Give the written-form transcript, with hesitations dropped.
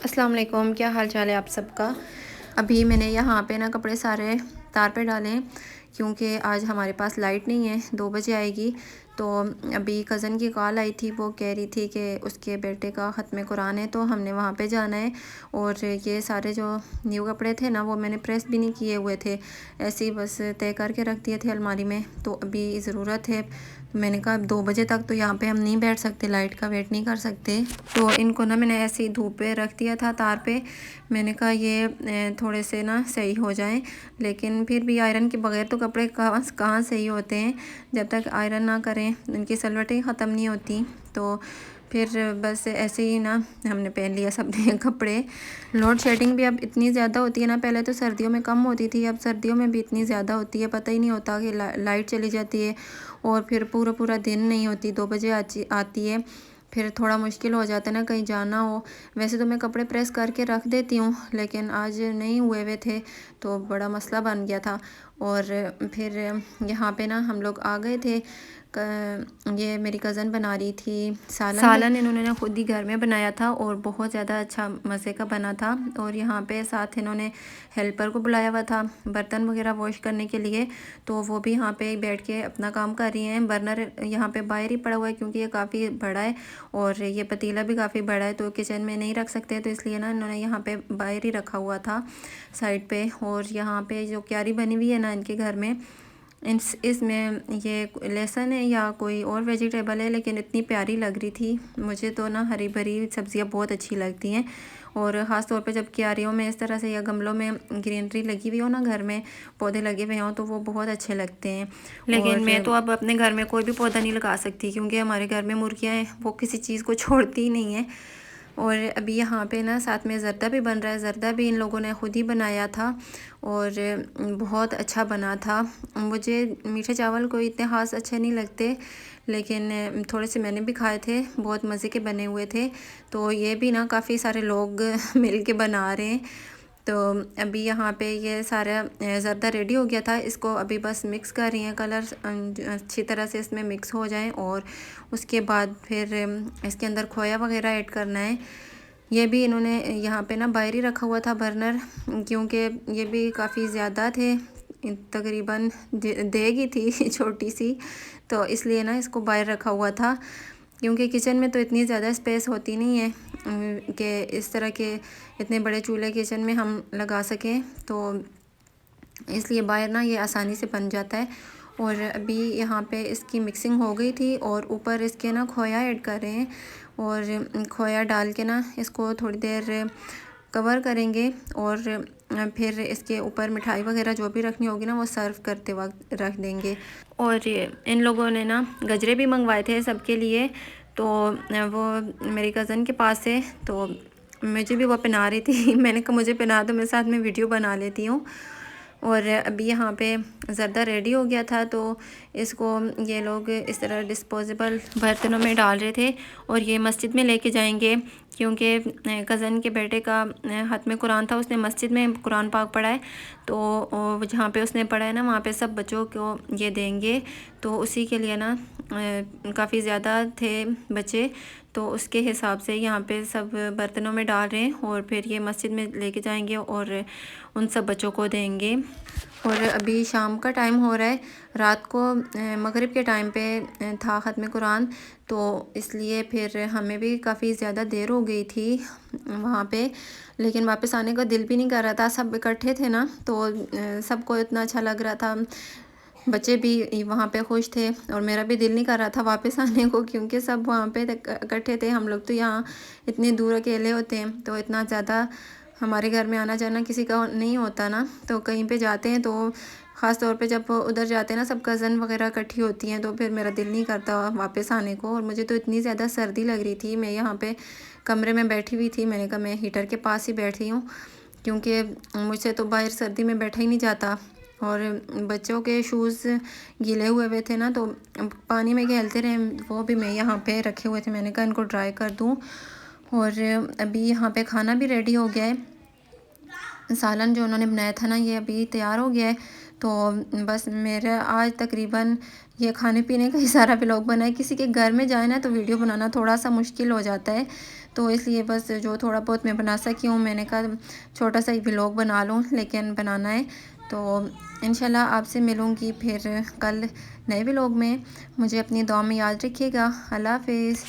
अस्सलाम वालेकुम, क्या हाल चाल है आप सबका। अभी मैंने यहाँ पे ना कपड़े सारे तार पे डाले हैं क्योंकि आज हमारे पास लाइट नहीं है, 2 बजे आएगी। तो अभी कज़न की कॉल आई थी, वो कह रही थी कि उसके बेटे का ख़त्म कुरान है तो हमने वहाँ पे जाना है। और ये सारे जो न्यू कपड़े थे ना वो मैंने प्रेस भी नहीं किए हुए थे, ऐसे ही बस तय करके रख दिए थे अलमारी में। तो अभी ज़रूरत है, मैंने कहा 2 बजे तक तो यहाँ पे हम नहीं बैठ सकते, लाइट का वेट नहीं कर सकते। तो इनको ना मैंने ऐसे ही धूप पे रख दिया था तार पे। मैंने कहा ये थोड़े से ना सही हो जाएं, लेकिन फिर भी आयरन के बगैर तो कपड़े कहाँ सही होते हैं। जब तक आयरन ना करें इनकी सलवटें ख़त्म नहीं होती। तो फिर बस ऐसे ही ना हमने पहन लिया सबने कपड़े। लोड शेडिंग भी अब इतनी ज़्यादा होती है ना, पहले तो सर्दियों में कम होती थी, अब सर्दियों में भी इतनी ज़्यादा होती है, पता ही नहीं होता कि लाइट चली जाती है और फिर पूरा पूरा दिन नहीं होती, 2 बजे आती है। फिर थोड़ा मुश्किल हो जाता है ना कहीं जाना हो। वैसे तो मैं कपड़े प्रेस करके रख देती हूँ, लेकिन आज नहीं हुए हुए थे तो बड़ा मसला बन गया था। और फिर यहाँ पे ना हम लोग आ गए थे। ये मेरी कज़न बना रही थी सालन इन्होंने ना खुद ही घर में बनाया था और बहुत ज़्यादा अच्छा मज़े का बना था। और यहाँ पे साथ इन्होंने हेल्पर को बुलाया हुआ था बर्तन वगैरह वॉश करने के लिए, तो वो भी यहाँ पे बैठ के अपना काम कर रही हैं। बर्नर यहाँ पे बाहर ही पड़ा हुआ है क्योंकि ये काफ़ी बड़ा है और ये पतीला भी काफ़ी बड़ा है, तो किचन में नहीं रख सकते, तो इसलिए ना इन्होंने यहाँ पे बाहर ही रखा हुआ था साइड पे। और यहाँ पे जो क्यारी बनी हुई है ना इनके घर में, इसमें ये लहसुन है या कोई और वेजिटेबल है, लेकिन इतनी प्यारी लग रही थी। मुझे तो ना हरी भरी सब्ज़ियाँ बहुत अच्छी लगती हैं, और ख़ास तौर पे जब क्यारियों में इस तरह से या गमलों में ग्रीनरी लगी हुई हो ना, घर में पौधे लगे हुए हों, तो वो बहुत अच्छे लगते हैं। लेकिन मैं तो अब अपने घर में कोई भी पौधा नहीं लगा सकती क्योंकि हमारे घर में मुर्गियाँ हैं, वो किसी चीज़ को छोड़ती ही नहीं है। और अभी यहाँ पे ना साथ में ज़र्दा भी बन रहा है। ज़र्दा भी इन लोगों ने ख़ुद ही बनाया था और बहुत अच्छा बना था। मुझे मीठे चावल कोई इतने ख़ास अच्छे नहीं लगते, लेकिन थोड़े से मैंने भी खाए थे, बहुत मज़े के बने हुए थे। तो ये भी ना काफ़ी सारे लोग मिल के बना रहे हैं। तो अभी यहाँ पे ये सारा ज़र्दा रेडी हो गया था, इसको अभी बस मिक्स कर रही हैं, कलर अच्छी तरह से इसमें मिक्स हो जाएं और उसके बाद फिर इसके अंदर खोया वगैरह ऐड करना है। ये भी इन्होंने यहाँ पे ना बाहर ही रखा हुआ था बर्नर, क्योंकि ये भी काफ़ी ज़्यादा थे, तकरीबन देगी थी छोटी सी, तो इसलिए ना इसको बाहर रखा हुआ था। क्योंकि किचन में तो इतनी ज़्यादा स्पेस होती नहीं है कि इस तरह के इतने बड़े चूल्हे किचन में हम लगा सकें, तो इसलिए बाहर ना ये आसानी से बन जाता है। और अभी यहाँ पे इसकी मिक्सिंग हो गई थी और ऊपर इसके ना खोया ऐड कर रहे हैं, और खोया डाल के ना इसको थोड़ी देर कवर करेंगे और फिर इसके ऊपर मिठाई वगैरह जो भी रखनी होगी ना वो सर्व करते वक्त रख देंगे। और इन लोगों ने ना गजरे भी मंगवाए थे सबके लिए, तो वो मेरी कज़न के पास है, तो मुझे भी वो पहना रही थी मैंने कहा मुझे पहना दो, मैं साथ में वीडियो बना लेती हूँ। और अभी यहाँ पे ज़र्दा रेडी हो गया था, तो इसको ये लोग इस तरह डिस्पोजेबल बर्तनों में डाल रहे थे और ये मस्जिद में लेके जाएंगे, क्योंकि कज़न के बेटे का ख़त्म कुरान था, उसने मस्जिद में कुरान पाक पढ़ा है, तो जहाँ पे उसने पढ़ा है ना वहाँ पे सब बच्चों को ये देंगे। तो उसी के लिए ना काफ़ी ज़्यादा थे बच्चे, तो उसके हिसाब से यहाँ पे सब बर्तनों में डाल रहे हैं और फिर ये मस्जिद में लेके जाएंगे और उन सब बच्चों को देंगे। और अभी शाम का टाइम हो रहा है, रात को मगरिब के टाइम पे था ख़त्म कुरान, तो इसलिए फिर हमें भी काफ़ी ज़्यादा देर हो गई थी वहाँ पे, लेकिन वापस आने का दिल भी नहीं कर रहा था। सब इकट्ठे थे ना, तो सबको इतना अच्छा लग रहा था, बच्चे भी वहाँ पे खुश थे और मेरा भी दिल नहीं कर रहा था वापस आने को, क्योंकि सब वहाँ पे इकट्ठे थे। हम लोग तो यहाँ इतनी दूर अकेले होते हैं, तो इतना ज़्यादा हमारे घर में आना जाना किसी का नहीं होता ना, तो कहीं पे जाते हैं तो ख़ास तौर पे जब उधर जाते हैं ना सब कज़न वगैरह इकट्ठी होती हैं, तो फिर मेरा दिल नहीं करता वापस आने को। और मुझे तो इतनी ज़्यादा सर्दी लग रही थी, मैं यहाँ पे कमरे में बैठी हुई थी, मैंने कहा मैं हीटर के पास ही बैठी हूँ, क्योंकि मुझसे तो बाहर सर्दी में बैठा ही नहीं जाता। और बच्चों के शूज़ गीले हुए थे ना, तो पानी में खेलते रहे, वो भी मैं यहाँ पे रखे हुए थे, मैंने कहा इनको ड्राई कर दूँ। और अभी यहाँ पे खाना भी रेडी हो गया है, सालन जो उन्होंने बनाया था ना ये अभी तैयार हो गया है। तो बस मेरा आज तकरीबन ये खाने पीने का ही सारा व्लॉग बना है। किसी के घर में जाए ना तो वीडियो बनाना थोड़ा सा मुश्किल हो जाता है, तो इसलिए बस जो थोड़ा बहुत मैं बना सकी हूँ, मैंने कहा छोटा सा एक व्लॉग बना लूँ, लेकिन बनाना है। तो इंशाल्लाह आपसे मिलूँगी फिर कल नए व्लॉग में। मुझे अपनी दुआ में याद रखिएगा। अल्लाह हाफ़िज़।